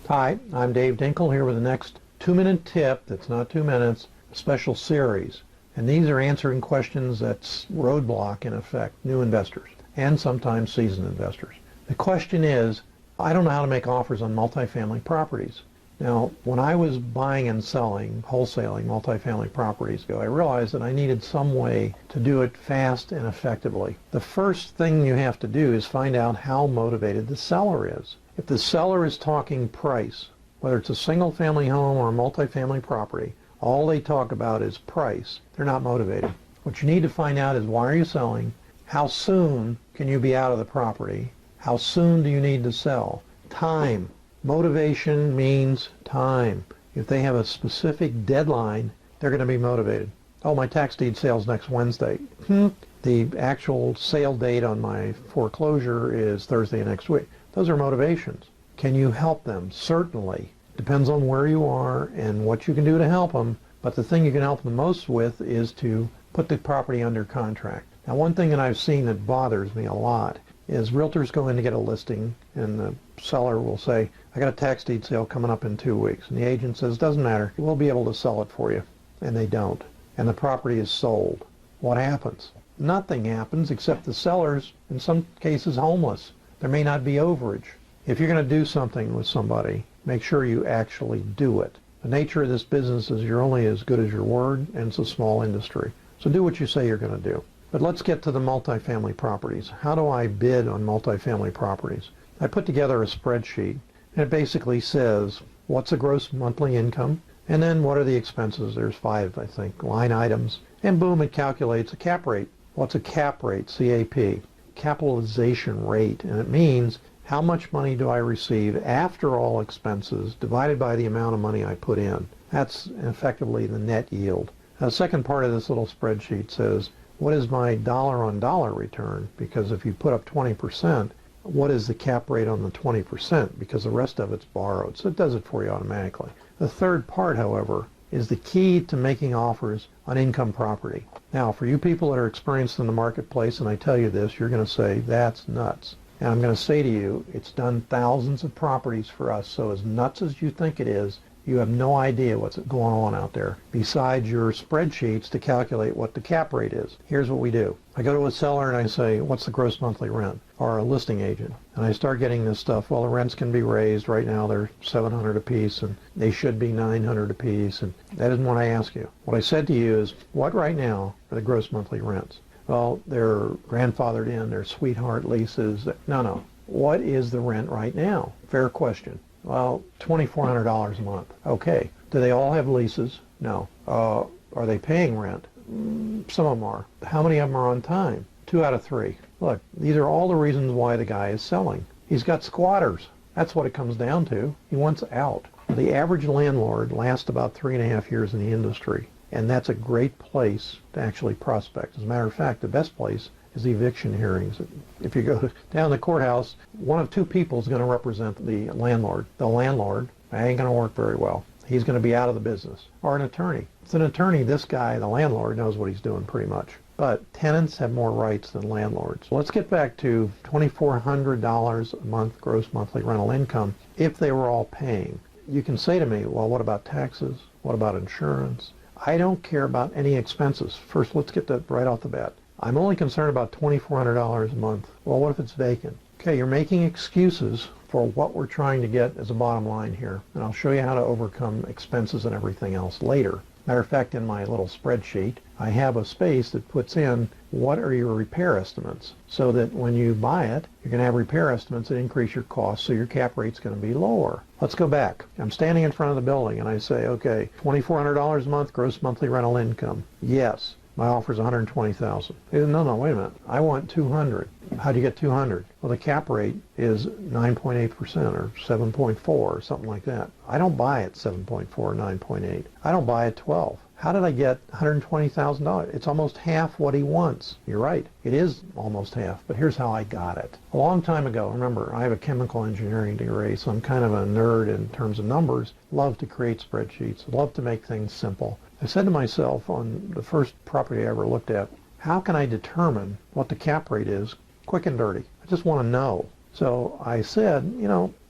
Hi, I'm Dave Dinkel here with the next 2-minute tip that's not 2 minutes, a special series. And these are answering questions that's roadblock, in effect, new investors and sometimes seasoned investors. The question is, I don't know how to make offers on multifamily properties. Now, when I was buying and selling, wholesaling multifamily properties ago, I realized that I needed some way to do it fast and effectively. The first thing you have to do is find out how motivated the seller is. If the seller is talking price, whether it's a single family home or a multifamily property, all they talk about is price. They're not motivated. What you need to find out is, why are you selling? How soon can you be out of the property? How soon do you need to sell? Time. Motivation means time. If they have a specific deadline, they're going to be motivated. Oh, my tax deed sale's next Wednesday. The actual sale date on my foreclosure is Thursday next week. Those are motivations. Can you help them? Certainly. Depends on where you are and what you can do to help them. But the thing you can help them most with is to put the property under contract. Now, one thing that I've seen that bothers me a lot is realtors go in to get a listing, and the seller will say, I got a tax deed sale coming up in 2 weeks. And the agent says, doesn't matter, we'll be able to sell it for you. And they don't. And the property is sold. What happens? Nothing happens, except the seller's, in some cases, homeless. There may not be overage. If you're going to do something with somebody, make sure you actually do it. The nature of this business is you're only as good as your word, and it's a small industry. So do what you say you're going to do. But let's get to the multifamily properties. How do I bid on multifamily properties? I put together a spreadsheet, and it basically says, what's the gross monthly income? And then what are the expenses? There's 5, I think, line items. And boom, it calculates a cap rate. What's a cap rate? CAP. Capitalization rate. And it means, how much money do I receive after all expenses divided by the amount of money I put in? That's effectively the net yield. Now, the second part of this little spreadsheet says, what is my dollar on dollar return? Because if you put up 20%, what is the cap rate on the 20%? Because the rest of it's borrowed. So it does it for you automatically. The third part, however, is the key to making offers on income property. Now, for you people that are experienced in the marketplace, and I tell you this, you're going to say, that's nuts. And I'm going to say to you, it's done thousands of properties for us, so as nuts as you think it is, you have no idea what's going on out there besides your spreadsheets to calculate what the cap rate is. Here's what we do. I go to a seller and I say, what's the gross monthly rent? Or a listing agent. And I start getting this stuff. Well, the rents can be raised. Right now they're $700 a piece, and they should be $900 a piece. And that isn't what I ask you. What I said to you is, what right now are the gross monthly rents? Well, they're grandfathered in. They're sweetheart leases. No. What is the rent right now? Fair question. Well, $2,400 a month. Okay. Do they all have leases? No. Are they paying rent? Some of them are. How many of them are on time? 2 out of 3. Look, these are all the reasons why the guy is selling. He's got squatters. That's what it comes down to. He wants out. The average landlord lasts about 3.5 years in the industry, and that's a great place to actually prospect. As a matter of fact, the best place is the eviction hearings. If you go down to the courthouse, one of 2 people is going to represent the landlord. The landlord ain't going to work very well. He's going to be out of the business. Or an attorney. If it's an attorney, this guy, the landlord, knows what he's doing pretty much. But tenants have more rights than landlords. Let's get back to $2,400 a month gross monthly rental income if they were all paying. You can say to me, well, what about taxes? What about insurance? I don't care about any expenses. First, let's get that right off the bat. I'm only concerned about $2,400 a month. Well, what if it's vacant? Okay, you're making excuses for what we're trying to get as a bottom line here. And I'll show you how to overcome expenses and everything else later. Matter of fact, in my little spreadsheet, I have a space that puts in what are your repair estimates, so that when you buy it, you're going to have repair estimates that increase your costs, so your cap rate's going to be lower. Let's go back. I'm standing in front of the building and I say, okay, $2,400 a month gross monthly rental income. Yes. My offer is $120,000. No, wait a minute. I want $200. How do you get $200? Well, the cap rate is 9.8% or 7.4 or something like that. I don't buy at 7.4 or 9.8. I don't buy at 12. How did I get $120,000? It's almost half what he wants. You're right. It is almost half, but here's how I got it. A long time ago, remember, I have a chemical engineering degree, so I'm kind of a nerd in terms of numbers. Love to create spreadsheets. Love to make things simple. I said to myself on the first property I ever looked at, how can I determine what the cap rate is quick and dirty? I just want to know. So I said,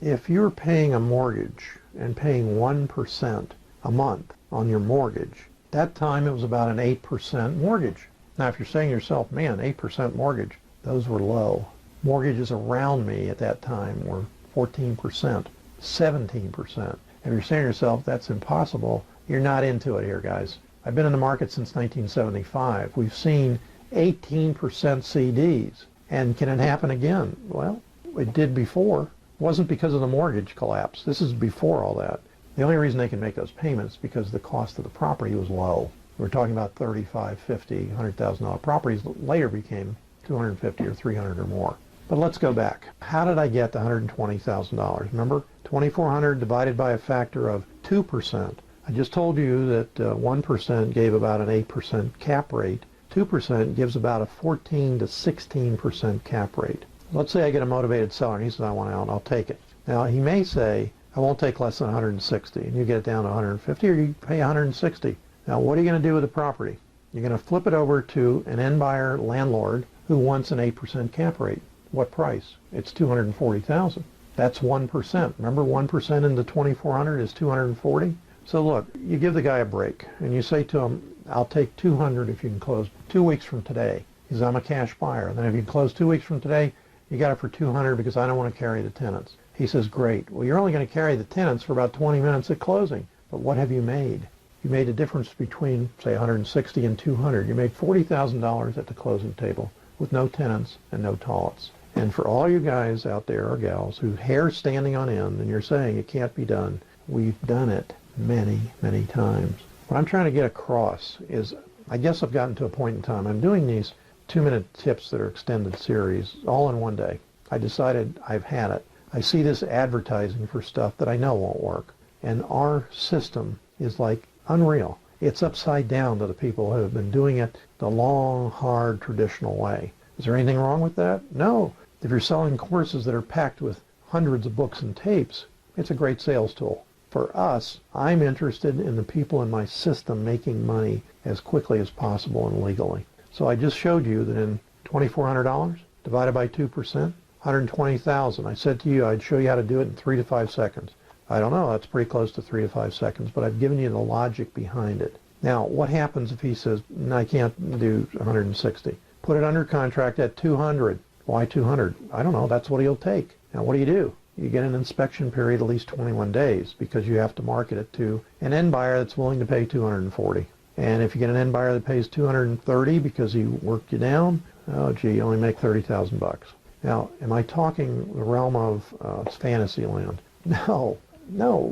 if you're paying a mortgage and paying 1% a month on your mortgage, that time it was about an 8% mortgage. Now if you're saying to yourself, man, 8% mortgage, those were low. Mortgages around me at that time were 14%, 17%. If you're saying to yourself, that's impossible, you're not into it here, guys. I've been in the market since 1975. We've seen 18% CDs. And can it happen again? Well, it did before. It wasn't because of the mortgage collapse. This is before all that. The only reason they can make those payments is because the cost of the property was low. We're talking about $35,000, $50,000, $100,000 properties that later became $250,000 or $300,000 or more. But let's go back. How did I get to $120,000? Remember, $2,400 divided by a factor of 2%. I just told you that 1% gave about an 8% cap rate. 2% gives about a 14 to 16% cap rate. Let's say I get a motivated seller and he says, I want out, I'll take it. Now he may say, I won't take less than 160, and you get it down to 150, or you pay 160. Now what are you going to do with the property? You're going to flip it over to an end buyer landlord who wants an 8% cap rate. What price? It's $240,000. That's 1%. Remember, 1% into 2,400 is 240. So look, you give the guy a break and you say to him, I'll take 200 if you can close 2 weeks from today, because I'm a cash buyer. And then if you can close 2 weeks from today, you got it for 200 because I don't want to carry the tenants. He says, great. Well, you're only going to carry the tenants for about 20 minutes at closing. But what have you made? You made a difference between, say, 160 and 200. You made $40,000 at the closing table with no tenants and no toilets. And for all you guys out there or gals whose hair's standing on end and you're saying it can't be done, we've done it many, many times. What I'm trying to get across is, I guess I've gotten to a point in time. I'm doing these 2-minute tips that are extended series all in one day. I decided I've had it. I see this advertising for stuff that I know won't work. And our system is like unreal. It's upside down to the people who have been doing it the long, hard, traditional way. Is there anything wrong with that? No. If you're selling courses that are packed with hundreds of books and tapes, it's a great sales tool. For us, I'm interested in the people in my system making money as quickly as possible and legally. So I just showed you that in $2,400 divided by 2%, $120,000. I said to you I'd show you how to do it in 3 to 5 seconds. I don't know, that's pretty close to 3 to 5 seconds, but I've given you the logic behind it. Now, what happens if he says, no, I can't do 160? Put it under contract at 200. Why 200? I don't know, that's what he'll take. Now, what do? You get an inspection period at least 21 days because you have to market it to an end buyer that's willing to pay 240. And if you get an end buyer that pays 230 because he worked you down, oh gee, you only make 30,000 bucks. Now, am I talking the realm of fantasy land? No,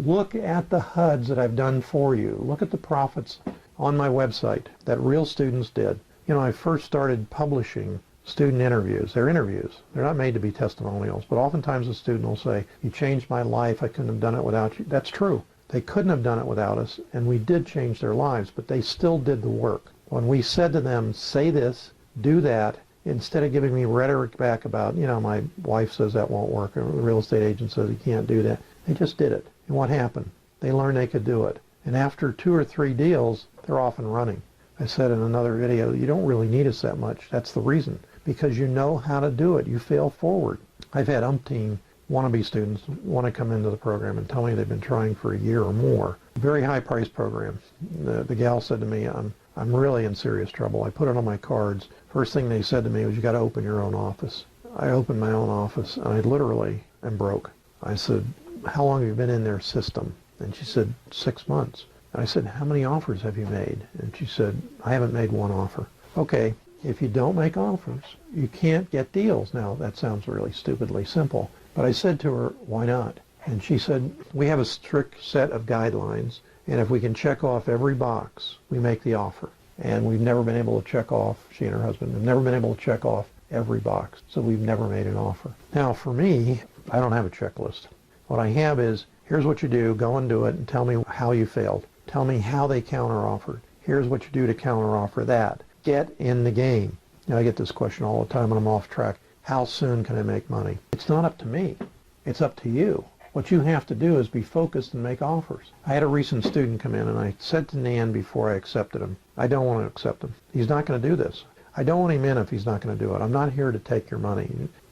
look at the HUDs that I've done for you. Look at the profits on my website that real students did. I first started publishing student interviews. They're interviews. They're not made to be testimonials, but oftentimes a student will say, you changed my life, I couldn't have done it without you. That's true. They couldn't have done it without us, and we did change their lives, but they still did the work. When we said to them, say this, do that, instead of giving me rhetoric back about, my wife says that won't work, or the real estate agent says you can't do that, they just did it. And what happened? They learned they could do it. And after 2 or 3 deals, they're off and running. I said in another video, you don't really need us that much. That's the reason. Because you know how to do it. You fail forward. I've had umpteen wannabe students want to come into the program and tell me they've been trying for a year or more. Very high price program. The gal said to me, I'm really in serious trouble. I put it on my cards. First thing they said to me was, you got to open your own office. I opened my own office and I literally am broke. I said, how long have you been in their system? And she said, 6 months. And I said, how many offers have you made? And she said, I haven't made one offer. Okay, if you don't make offers, you can't get deals. Now, that sounds really stupidly simple. But I said to her, why not? And she said, we have a strict set of guidelines, and if we can check off every box, we make the offer. And we've never been able to check off, she and her husband have never been able to check off every box, so we've never made an offer. Now, for me, I don't have a checklist. What I have is, here's what you do, go and do it, and tell me how you failed. Tell me how they counteroffered. Here's what you do to counteroffer that. Get in the game. Now, I get this question all the time when I'm off track. How soon can I make money? It's not up to me. It's up to you. What you have to do is be focused and make offers. I had a recent student come in and I said to Nan before I accepted him, I don't want to accept him. He's not going to do this. I don't want him in if he's not going to do it. I'm not here to take your money.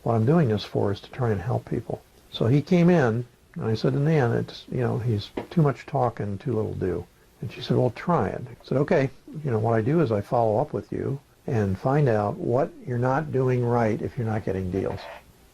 What I'm doing this for is to try and help people. So he came in, and I said to Nan, he's too much talk and too little do. And she said, well, try it. I said, okay, what I do is I follow up with you and find out what you're not doing right if you're not getting deals.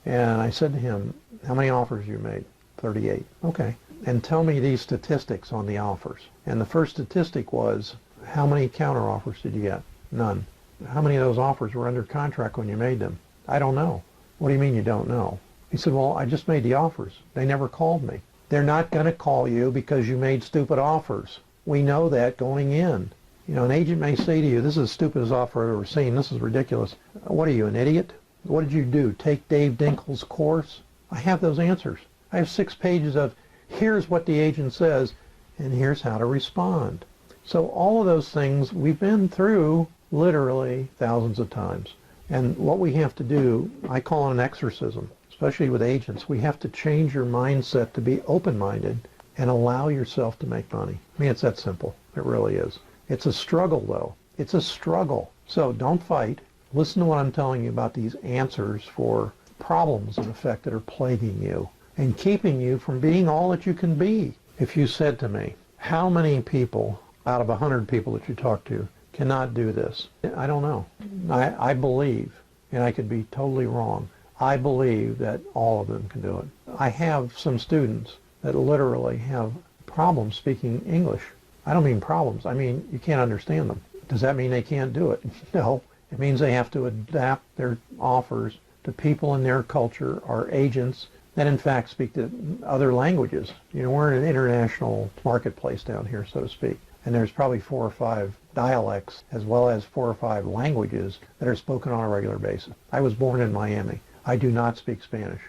And I said to him, how many offers you made? 38. Okay. And tell me these statistics on the offers. And the first statistic was, how many counter offers did you get? None. How many of those offers were under contract when you made them? I don't know. What do you mean you don't know? He said, well, I just made the offers. They never called me. They're not going to call you because you made stupid offers. We know that going in. An agent may say to you, this is the stupidest offer I've ever seen. This is ridiculous. What are you, an idiot? What did you do? Take Dave Dinkel's course? I have those answers. I have 6 pages of, here's what the agent says, and here's how to respond. So all of those things we've been through literally thousands of times. And what we have to do, I call it an exorcism, especially with agents. We have to change your mindset to be open-minded and allow yourself to make money. I mean, it's that simple. It really is. It's a struggle, though. It's a struggle. So don't fight. Listen to what I'm telling you about these answers for problems, in effect, that are plaguing you and keeping you from being all that you can be. If you said to me, how many people out of 100 people that you talk to cannot do this? I don't know. I believe, and I could be totally wrong, I believe that all of them can do it. I have some students that literally have problems speaking English. I don't mean problems. I mean you can't understand them. Does that mean they can't do it? No. It means they have to adapt their offers to people in their culture or agents that in fact speak to other languages. We're in an international marketplace down here, so to speak. And there's probably 4 or 5 dialects as well as 4 or 5 languages that are spoken on a regular basis. I was born in Miami. I do not speak Spanish.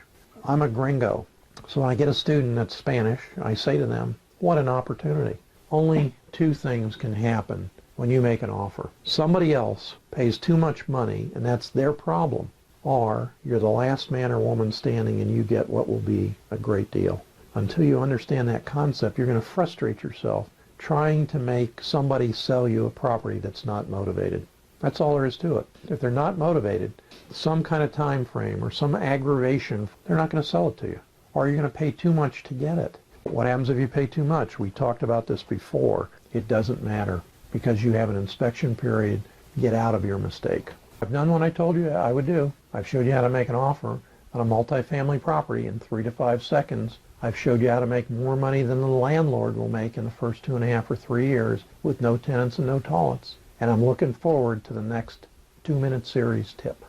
I'm a gringo. So when I get a student that's Spanish, I say to them, what an opportunity. Only 2 things can happen when you make an offer. Somebody else pays too much money, and that's their problem, or you're the last man or woman standing and you get what will be a great deal. Until you understand that concept, you're going to frustrate yourself trying to make somebody sell you a property that's not motivated. That's all there is to it. If they're not motivated, some kind of time frame or some aggravation, they're not going to sell it to you. Or you're going to pay too much to get it. What happens if you pay too much? We talked about this before. It doesn't matter because you have an inspection period. Get out of your mistake. I've done what I told you I would do. I've showed you how to make an offer on a multifamily property in 3 to 5 seconds. I've showed you how to make more money than the landlord will make in the first 2.5 or 3 years with no tenants and no toilets. And I'm looking forward to the next 2-minute series tip.